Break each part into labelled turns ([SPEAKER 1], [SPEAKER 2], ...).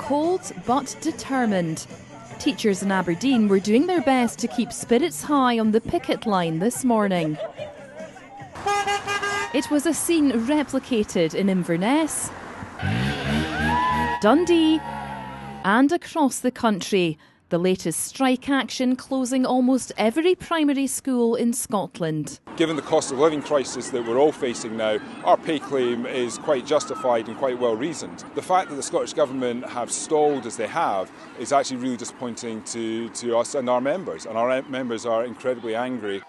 [SPEAKER 1] cold but determined. Teachers in Aberdeen were doing their best to keep spirits high on the picket line this morning. It was a scene replicated in Inverness, Dundee and across the country. The latest strike action closing almost every primary school in Scotland.
[SPEAKER 2] Given the cost of living crisis that we're all facing now, our pay claim is quite justified and quite well reasoned. The fact that the Scottish Government have stalled as they have is actually really disappointing to us and our members are incredibly angry.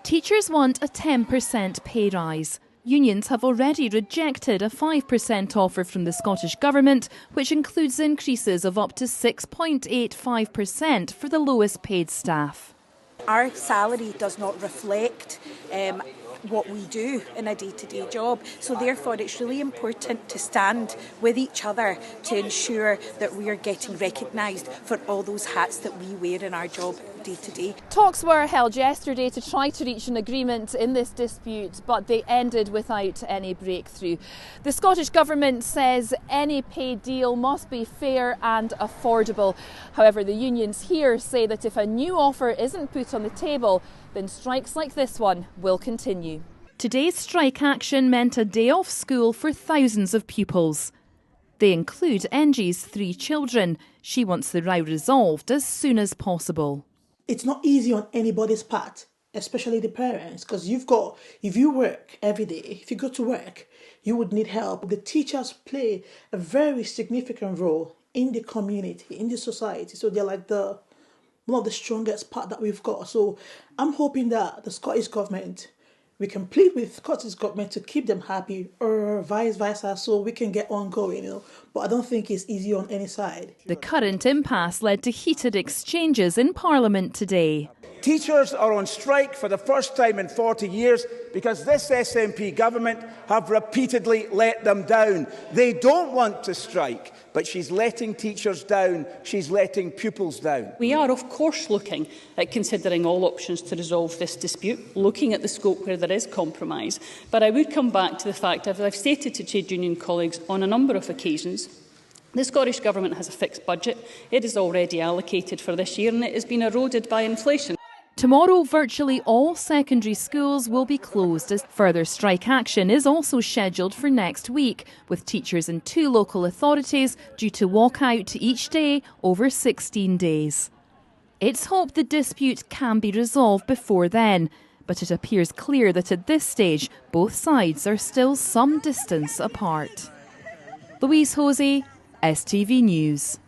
[SPEAKER 1] Teachers want a 10% pay rise. Unions have already rejected a 5% offer from the Scottish Government, which includes increases of up to 6.85% for the lowest paid staff.
[SPEAKER 3] Our salary does not reflect what we do in a day-to-day job, so therefore it's really important to stand with each other to ensure that we are getting recognised for all those hats that we wear in our job day-to-day.
[SPEAKER 1] Talks were held yesterday to try to reach an agreement in this dispute, but they ended without any breakthrough. The Scottish Government says any pay deal must be fair and affordable. However, the unions here say that if a new offer isn't put on the table, then strikes like this one will continue. Today's strike action meant a day off school for thousands of pupils. They include Engie's 3 children. She wants the row resolved as soon as possible.
[SPEAKER 4] It's not easy on anybody's part, especially the parents, because if you work every day, if you go to work, you would need help. The teachers play a very significant role in the community, in the society. So they're like one of the strongest part that we've got. So I'm hoping that the Scottish Government, we can plead with the Scottish Government to keep them happy or vice versa so we can get on going, But I don't think it's easy on any side.
[SPEAKER 1] The current impasse led to heated exchanges in Parliament today.
[SPEAKER 5] Teachers are on strike for the first time in 40 years because this SNP government have repeatedly let them down. They don't want to strike, but she's letting teachers down. She's letting pupils down.
[SPEAKER 6] We are, of course, looking at considering all options to resolve this dispute, looking at the scope where there is compromise. But I would come back to the fact, as I've stated to trade union colleagues on a number of occasions, the Scottish Government has a fixed budget. It is already allocated for this year and it has been eroded by inflation.
[SPEAKER 1] Tomorrow, virtually all secondary schools will be closed as further strike action is also scheduled for next week, with teachers in 2 local authorities due to walk out each day over 16 days. It's hoped the dispute can be resolved before then, but it appears clear that at this stage both sides are still some distance apart. Louise Hosey, STV News.